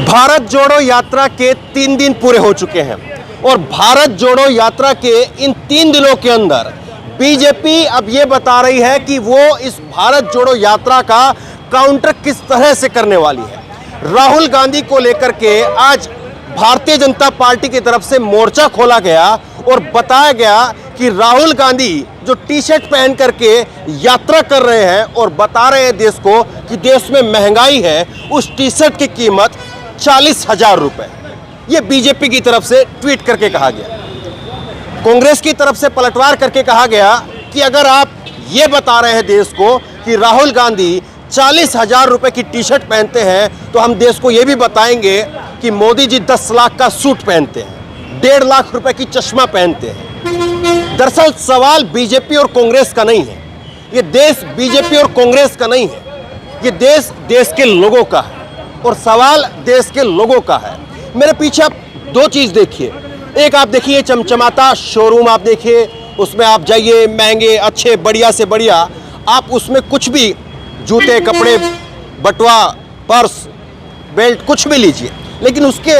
भारत जोड़ो यात्रा के 3 दिन पूरे हो चुके हैं और भारत जोड़ो यात्रा के इन 3 दिनों के अंदर बीजेपी अब ये बता रही है कि वो इस भारत जोड़ो यात्रा का काउंटर किस तरह से करने वाली है। राहुल गांधी को लेकर के आज भारतीय जनता पार्टी की तरफ से मोर्चा खोला गया और बताया गया कि राहुल गांधी जो टी शर्ट पहन करके यात्रा कर रहे हैं और बता रहे हैं देश को कि देश में महंगाई है, उस टी शर्ट की कीमत 40,000 रुपए। ये बीजेपी की तरफ से ट्वीट करके कहा गया। कांग्रेस की तरफ से पलटवार करके कहा गया कि अगर आप ये बता रहे हैं देश को कि राहुल गांधी 40,000 रुपए की टी शर्ट पहनते हैं तो हम देश को ये भी बताएंगे कि मोदी जी 10 लाख का सूट पहनते हैं, 1.5 लाख रुपए की चश्मा पहनते हैं। दरअसल सवाल बीजेपी और कांग्रेस का नहीं है, ये देश बीजेपी और कांग्रेस का नहीं है, ये देश के लोगों का है और सवाल देश के लोगों का है। मेरे पीछे आप 2 चीज देखिए, एक आप देखिए चमचमाता शोरूम, आप देखिए उसमें आप जाइए, महंगे अच्छे बढ़िया से बढ़िया आप उसमें कुछ भी जूते कपड़े बटुआ पर्स बेल्ट कुछ भी लीजिए, लेकिन उसके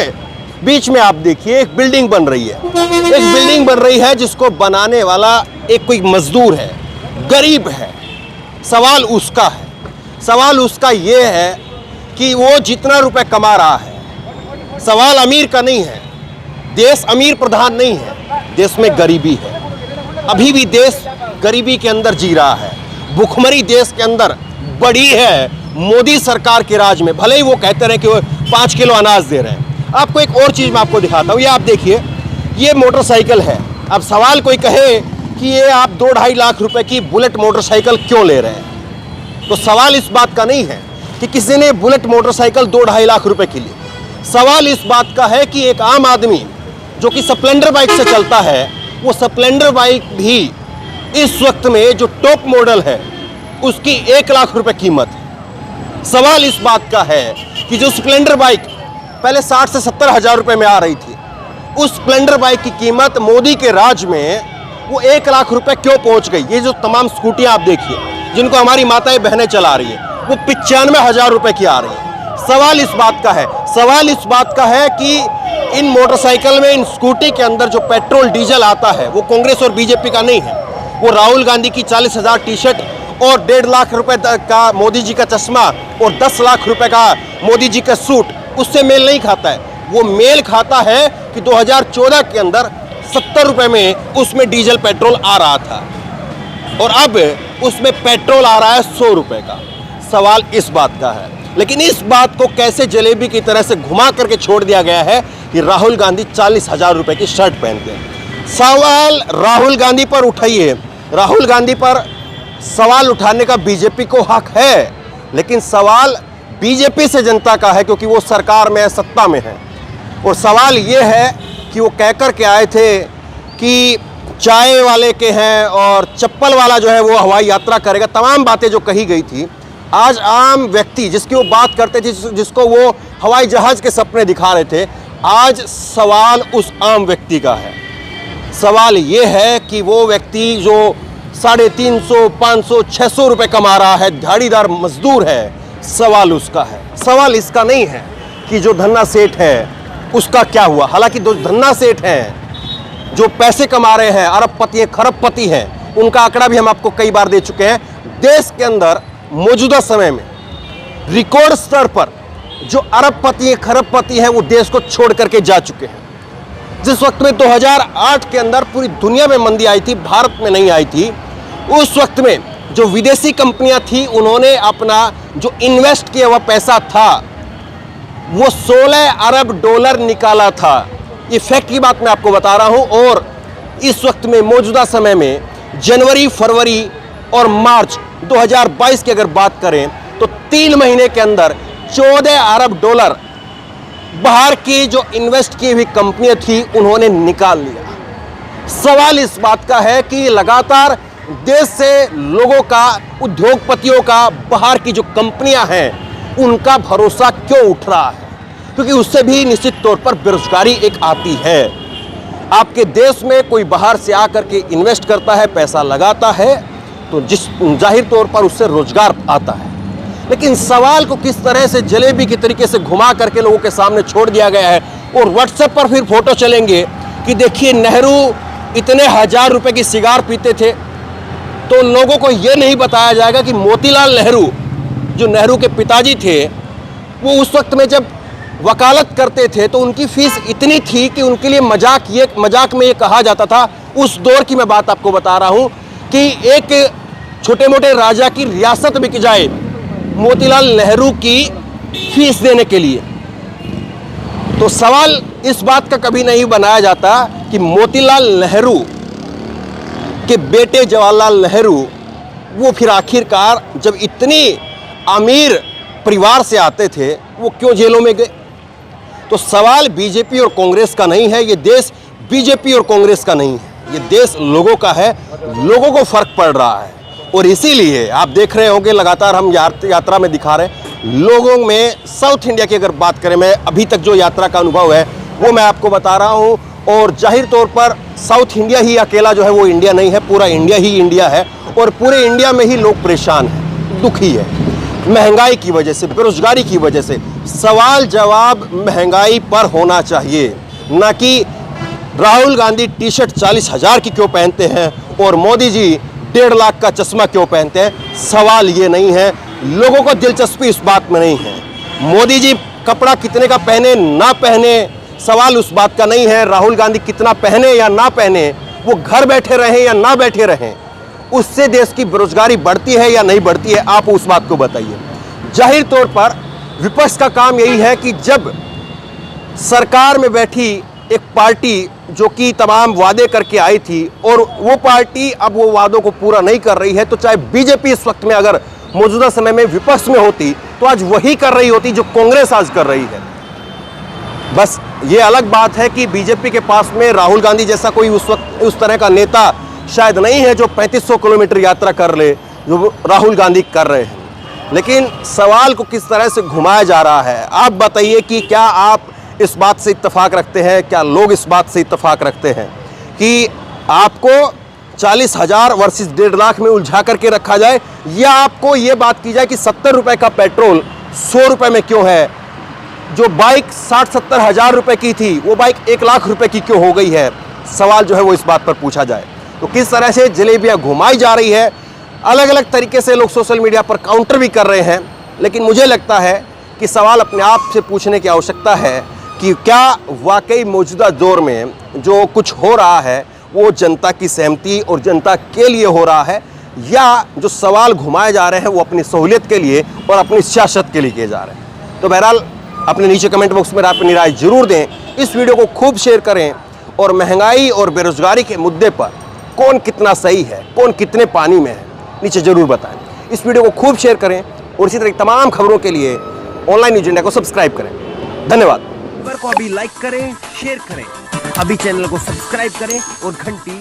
बीच में आप देखिए एक बिल्डिंग बन रही है। एक बिल्डिंग बन रही है जिसको बनाने वाला एक कोई मजदूर है, गरीब है। सवाल उसका है, सवाल उसका ये है कि वो जितना रुपए कमा रहा है, सवाल अमीर का नहीं है। देश अमीर प्रधान नहीं है, देश में गरीबी है। अभी भी देश गरीबी के अंदर जी रहा है, भुखमरी देश के अंदर बड़ी है मोदी सरकार के राज में। भले ही वो कहते रहे कि वो 5 किलो अनाज दे रहे हैं। आपको एक और चीज मैं आपको दिखाता हूँ, ये आप देखिए, ये मोटरसाइकिल है। अब सवाल कोई कहे कि ये आप 2-2.5 लाख रुपए की बुलेट मोटरसाइकिल क्यों ले रहे हैं, तो सवाल इस बात का नहीं है कि किसी ने बुलेट मोटरसाइकिल 2-2.5 लाख रुपए की ली। सवाल इस बात का है कि एक आम आदमी जो कि स्प्लेंडर बाइक से चलता है, वो स्प्लेंडर बाइक भी इस वक्त में जो टॉप मॉडल है उसकी 1 लाख रुपए कीमत है। सवाल इस बात का है कि जो स्प्लेंडर बाइक पहले 60 से 70 हजार रुपए में आ रही थी, उस स्प्लेंडर बाइक की कीमत मोदी के राज में वो 1 लाख रुपए क्यों पहुंच गई। ये जो तमाम स्कूटियां आप देखिए जिनको हमारी माताएं बहनें चला रही है, वो 95,000 रुपए की आ रही है। सवाल इस बात का है, सवाल इस बात का है कि इन मोटरसाइकिल में, इन स्कूटी के अंदर जो पेट्रोल डीजल आता है वो कांग्रेस और बीजेपी का नहीं है। वो राहुल गांधी की 40,000 टी शर्ट और 1.5 लाख रुपए का मोदी जी का चश्मा और 10 लाख रुपए का मोदी जी का सूट उससे मेल नहीं खाता है। वो मेल खाता है कि 2014 के अंदर 70 रुपए में उसमें डीजल पेट्रोल आ रहा था और अब उसमें पेट्रोल आ रहा है 100 रुपए का। सवाल इस बात का है, लेकिन इस बात को कैसे जलेबी की तरह से घुमा करके छोड़ दिया गया है कि राहुल गांधी 40,000 रुपए की शर्ट पहनते हैं। सवाल राहुल गांधी पर उठाइए, राहुल गांधी पर सवाल उठाने का बीजेपी को हक है, लेकिन सवाल बीजेपी से जनता का है क्योंकि वो सरकार में है, सत्ता में है। और सवाल ये है कि वो कह कर के आए थे कि चाय वाले के हैं और चप्पल वाला जो है वो हवाई यात्रा करेगा। तमाम बातें जो कही गई थी, आज आम व्यक्ति जिसकी वो बात करते थे, जिसको वो हवाई जहाज के सपने दिखा रहे थे, आज सवाल उस आम व्यक्ति का है। सवाल ये है कि वो व्यक्ति जो 350, 500, 600 रुपए कमा रहा है, दिहाड़ीदार मजदूर है, सवाल उसका है। सवाल इसका नहीं है कि जो धन्ना सेठ है उसका क्या हुआ। हालांकि जो धन्ना सेठ हैं, जो पैसे कमा रहे हैं, अरबपति हैं, खरबपति हैं, उनका आंकड़ा भी हम आपको कई बार दे चुके हैं। देश के अंदर मौजूदा समय में रिकॉर्ड स्तर पर जो अरबपति हैं, खरबपति हैं, वो देश को छोड़ करके जा चुके हैं। जिस वक्त में 2008 के अंदर पूरी दुनिया में मंदी आई थी, भारत में नहीं आई थी, उस वक्त में जो विदेशी कंपनियां थी उन्होंने अपना जो इन्वेस्ट किया हुआ पैसा था वो 16 अरब डॉलर निकाला था। ये फैक्ट की बात मैं आपको बता रहा हूं। और इस वक्त में मौजूदा समय में जनवरी, फरवरी और मार्च 2022 की अगर बात करें तो 3 महीने के अंदर 14 अरब डॉलर बाहर की जो इन्वेस्ट की हुई कंपनियां थी उन्होंने निकाल लिया। सवाल इस बात का है कि लगातार देश से लोगों का, उद्योगपतियों का, बाहर की जो कंपनियां हैं उनका भरोसा क्यों उठ रहा है, क्योंकि उससे भी निश्चित तौर पर बेरोजगारी एक आती है। आपके देश में कोई बाहर से आकर के इन्वेस्ट करता है, पैसा लगाता है, तो जिस जाहिर तौर पर उससे रोजगार आता है। लेकिन सवाल को किस तरह से जलेबी के तरीके से घुमा करके लोगों के सामने छोड़ दिया गया है और व्हाट्सएप पर फिर फोटो चलेंगे कि देखिए नेहरू इतने 1000 रुपए की सिगार पीते थे, तो लोगों को यह नहीं बताया जाएगा कि मोतीलाल नेहरू जो नेहरू के पिताजी थे, वो उस वक्त में जब वकालत करते थे तो उनकी फीस इतनी थी कि उनके लिए मजाक में ये कहा जाता था, उस दौर की मैं बात आपको बता रहा हूं कि एक छोटे मोटे राजा की रियासत बिक जाए मोतीलाल नेहरू की फीस देने के लिए। तो सवाल इस बात का कभी नहीं बनाया जाता कि मोतीलाल नेहरू के बेटे जवाहरलाल नेहरू वो फिर आखिरकार जब इतनी अमीर परिवार से आते थे वो क्यों जेलों में गए। तो सवाल बीजेपी और कांग्रेस का नहीं है, ये देश बीजेपी और कांग्रेस का नहीं है, ये देश लोगों का है, लोगों को फर्क पड़ रहा है। और इसीलिए आप देख रहे होंगे लगातार हम यात्रा में दिखा रहे हैं लोगों में। साउथ इंडिया की अगर बात करें, मैं अभी तक जो यात्रा का अनुभव है वो मैं आपको बता रहा हूं, और जाहिर तौर पर साउथ इंडिया ही अकेला जो है वो इंडिया नहीं है, पूरा इंडिया ही इंडिया है। और पूरे इंडिया में ही लोग परेशान हैं, दुखी है, महंगाई की वजह से, बेरोजगारी की वजह से। सवाल जवाब महंगाई पर होना चाहिए, ना कि राहुल गांधी टी शर्ट 40,000 की क्यों पहनते हैं और मोदी जी 1.5 लाख का चश्मा क्यों पहनते हैं। सवाल ये नहीं है, लोगों को दिलचस्पी इस बात में नहीं है मोदी जी कपड़ा कितने का पहने ना पहने, सवाल उस बात का नहीं है राहुल गांधी कितना पहने या ना पहने, वो घर बैठे रहें या ना बैठे रहें, उससे देश की बेरोजगारी बढ़ती है या नहीं बढ़ती है, आप उस बात को बताइए। जाहिर तौर पर विपक्ष का काम यही है कि जब सरकार में बैठी एक पार्टी जो कि तमाम वादे करके आई थी और वो पार्टी अब वो वादों को पूरा नहीं कर रही है, तो चाहे बीजेपी इस वक्त में अगर मौजूदा समय में विपक्ष में होती तो आज वही कर रही होती जो कांग्रेस आज कर रही है। बस ये अलग बात है कि बीजेपी के पास में राहुल गांधी जैसा कोई उस वक्त उस तरह का नेता शायद नहीं है जो 3500 किलोमीटर यात्रा कर ले जो राहुल गांधी कर रहे हैं। लेकिन सवाल को किस तरह से घुमाया जा रहा है, आप बताइए कि क्या आप इस बात से इत्तेफाक रखते हैं, क्या लोग इस बात से इत्तेफाक रखते हैं कि आपको 40,000 वर्सेस 1.5 लाख में उलझा करके रखा जाए, या आपको ये बात की जाए कि 70 रुपए का पेट्रोल 100 रुपए में क्यों है, जो बाइक 60-70 हज़ार रुपए की थी वो बाइक 1 लाख रुपए की क्यों हो गई है। सवाल जो है वो इस बात पर पूछा जाए। तो किस तरह से जलेबियां घुमाई जा रही है, अलग अलग तरीके से लोग सोशल मीडिया पर काउंटर भी कर रहे हैं, लेकिन मुझे लगता है कि सवाल अपने आप से पूछने की आवश्यकता है कि क्या वाकई मौजूदा दौर में जो कुछ हो रहा है वो जनता की सहमति और जनता के लिए हो रहा है, या जो सवाल घुमाए जा रहे हैं वो अपनी सहूलियत के लिए और अपनी सियासत के लिए किए जा रहे हैं। तो बहरहाल अपने नीचे कमेंट बॉक्स में अपनी राय जरूर दें, इस वीडियो को खूब शेयर करें और महंगाई और बेरोजगारी के मुद्दे पर कौन कितना सही है, कौन कितने पानी में है, नीचे जरूर बताएं। इस वीडियो को खूब शेयर करें और इसी तरह तमाम खबरों के लिए ऑनलाइन न्यूज़ इंडिया को सब्सक्राइब करें। धन्यवाद। को अभी लाइक करें, शेयर करें, अभी चैनल को सब्सक्राइब करें और घंटी